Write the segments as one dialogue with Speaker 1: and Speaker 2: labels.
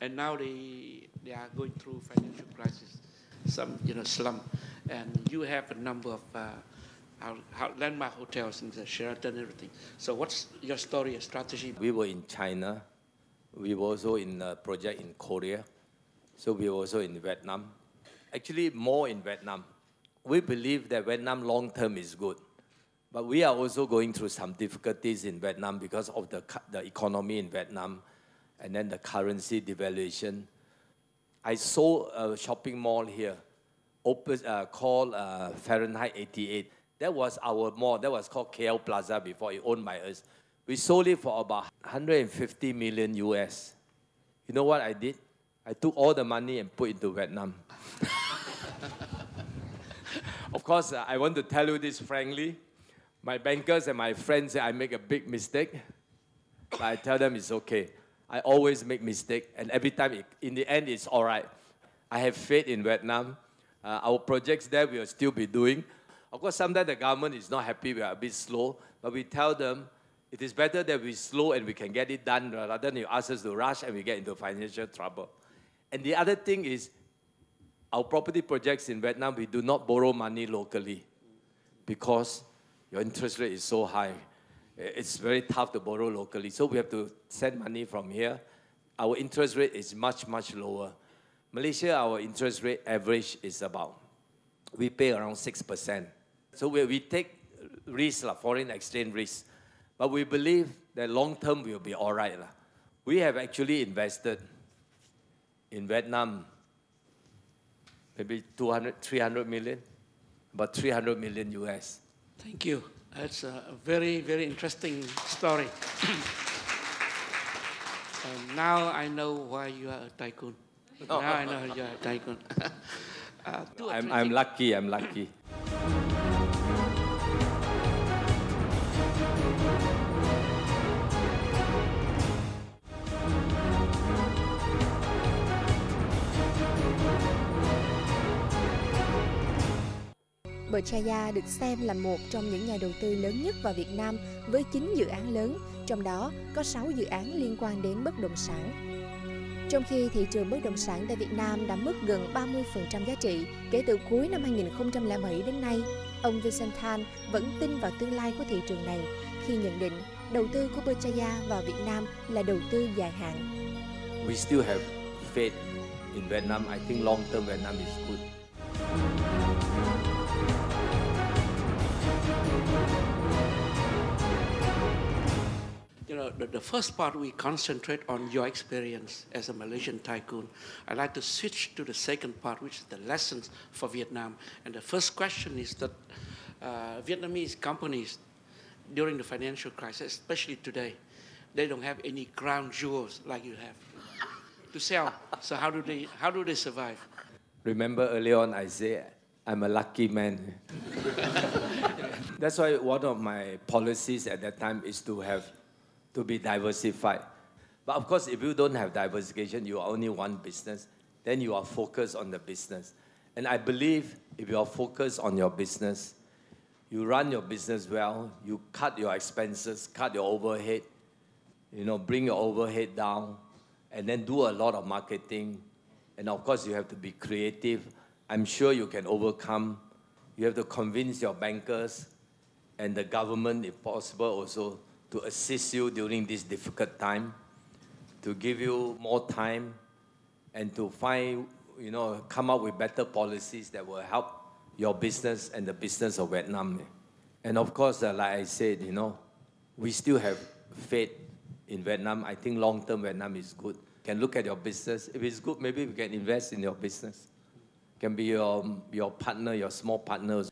Speaker 1: and now they are going through financial crisis, some slump, and you have a number of landmark hotels in the Sheraton and everything. So what's your story and strategy?
Speaker 2: We were in China. We were also in a project in Korea. So we were also in Vietnam. Actually, more in Vietnam. We believe that Vietnam long-term is good. But we are also going through some difficulties in Vietnam because of the economy in Vietnam and then the currency devaluation. I saw a shopping mall here called Fahrenheit 88. That was our mall. That was called KL Plaza before, it owned by us. We sold it for about 150 million US. You know what I did? I took all the money and put it into Vietnam. Of course, I want to tell you this frankly. My bankers and my friends say I make a big mistake, but I tell them it's okay. I always make mistakes, and every time, in the end, it's all right. I have faith in Vietnam. Our projects there we will still be doing. Of course, sometimes the government is not happy, we are a bit slow, but we tell them it is better that we slow and we can get it done rather than you ask us to rush and we get into financial trouble. And the other thing is, our property projects in Vietnam, we do not borrow money locally because your interest rate is so high. It's very tough to borrow locally. So we have to send money from here. Our interest rate is much, much lower. Malaysia, our interest rate average is about, we pay around 6%. So we take risks, foreign exchange risks. But we believe that long term will be all right. We have actually invested in Vietnam maybe 300 million, about 300 million US.
Speaker 1: Thank you. That's a very, very interesting story. And now I know why you are a tycoon. Now I know you are a tycoon.
Speaker 2: I'm lucky, I'm lucky.
Speaker 3: Berjaya được xem là một trong những nhà đầu tư lớn nhất vào Việt Nam với 9 dự án lớn, trong đó có 6 dự án liên quan đến bất động sản. Trong khi thị trường bất động sản tại Việt Nam đã mất gần 30% giá trị kể từ cuối năm 2007 đến nay, ông Vincent Tan vẫn tin vào tương lai của thị trường này khi nhận định đầu tư của Berjaya vào Việt Nam là đầu tư dài hạn.
Speaker 2: We still have faith in Vietnam. I think long term Vietnam is good.
Speaker 1: The first part we concentrate on your experience as a Malaysian tycoon. I'd like to switch to the second part, which is the lessons for Vietnam. And the first question is that Vietnamese companies during the financial crisis, especially today, they don't have any crown jewels like you have to sell. So how do they survive?
Speaker 2: Remember earlier on I said I'm a lucky man. That's why one of my policies at that time is to be diversified. But of course, if you don't have diversification, you are only one business, then you are focused on the business. And I believe if you are focused on your business, you run your business well, you cut your expenses, cut your overhead, bring your overhead down, and then do a lot of marketing. And of course, you have to be creative. I'm sure you can overcome. You have to convince your bankers and the government, if possible, also to assist you during this difficult time, to give you more time, and to come up with better policies that will help your business and the business of Vietnam. And of course, like I said, we still have faith in Vietnam. I think long-term Vietnam is good. You can look at your business. If it's good, maybe we can invest in your business. Can be your partner, your small partners.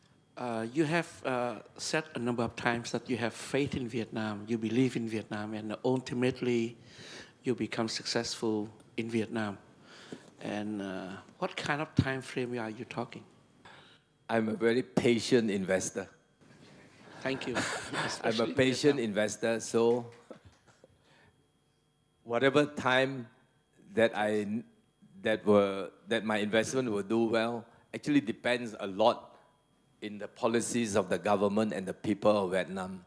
Speaker 1: You have said a number of times that you have faith in Vietnam, you believe in Vietnam, and ultimately you become successful in Vietnam. And what kind of time frame are you talking?
Speaker 2: I'm a very patient investor.
Speaker 1: Thank you.
Speaker 2: I'm a patient investor, so whatever time that my investment will do well actually depends a lot in the policies of the government and the people of Vietnam.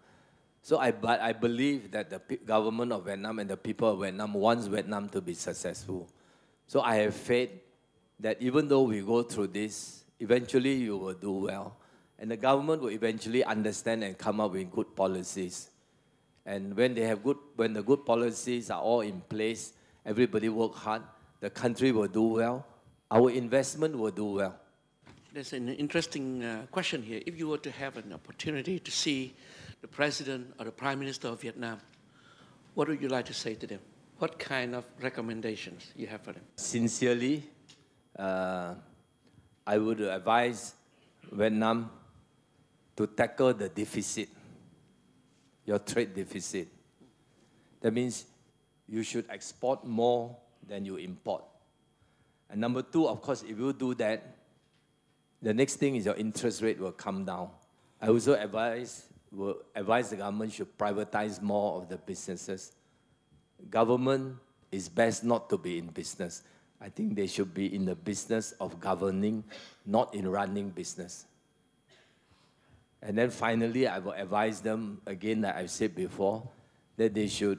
Speaker 2: So I believe that the government of Vietnam and the people of Vietnam wants Vietnam to be successful. So I have faith that even though we go through this, eventually you will do well. And the government will eventually understand and come up with good policies. And when when the good policies are all in place, everybody work hard, the country will do well, our investment will do well.
Speaker 1: There's an interesting question here. If you were to have an opportunity to see the President or the Prime Minister of Vietnam, what would you like to say to them? What kind of recommendations you have for them?
Speaker 2: Sincerely, I would advise Vietnam to tackle the deficit, your trade deficit. That means you should export more than you import. And number two, of course, if you do that, the next thing is your interest rate will come down. I also advise the government should privatize more of the businesses. Government is best not to be in business. I think they should be in the business of governing, not in running business. And then finally, I will advise them, again, like I've said before, that they should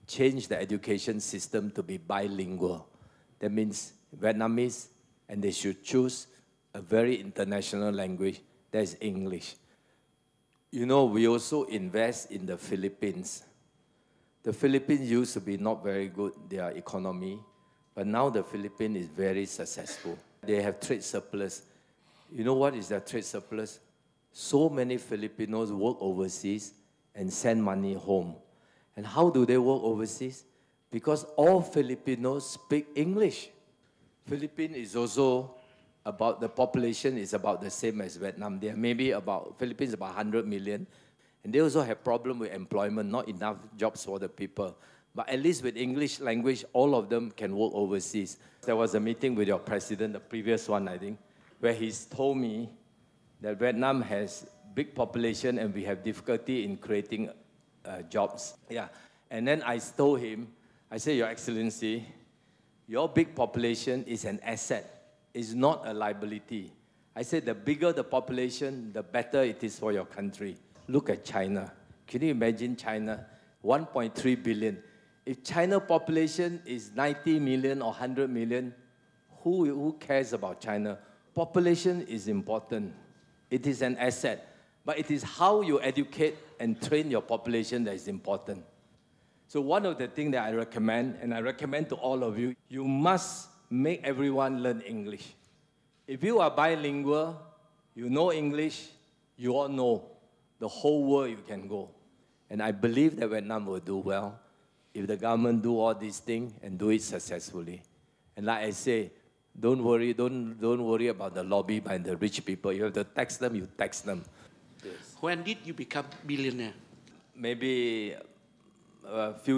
Speaker 2: change the education system to be bilingual. That means Vietnamese, and they should choose a very international language, that is English. You know, we also invest in the Philippines. The Philippines used to be not very good, their economy, but now the Philippines is very successful. They have trade surplus. You know what is their trade surplus? So many Filipinos work overseas and send money home. And how do they work overseas? Because all Filipinos speak English. Philippines is also about, the population is about the same as Vietnam. There may be about, Philippines about 100 million. And they also have problem with employment, not enough jobs for the people. But at least with English language, all of them can work overseas. There was a meeting with your president, the previous one, I think, where he's told me that Vietnam has big population and we have difficulty in creating jobs. Yeah. And then I told him, I said, Your Excellency, your big population is an asset. It's not a liability. I said, the bigger the population, the better it is for your country. Look at China. Can you imagine China? 1.3 billion. If China population is 90 million or 100 million, who cares about China? Population is important. It is an asset. But it is how you educate and train your population that is important. So one of the things that I recommend, and I recommend to all of you, you must make everyone learn English. If you are bilingual, you know English, you all know the whole world you can go. And I believe that Vietnam will do well if the government do all these things and do it successfully. And like I say, don't worry about the lobby by the rich people. You have to tax them, you tax them.
Speaker 1: Yes. When did you become billionaire?
Speaker 2: Maybe a few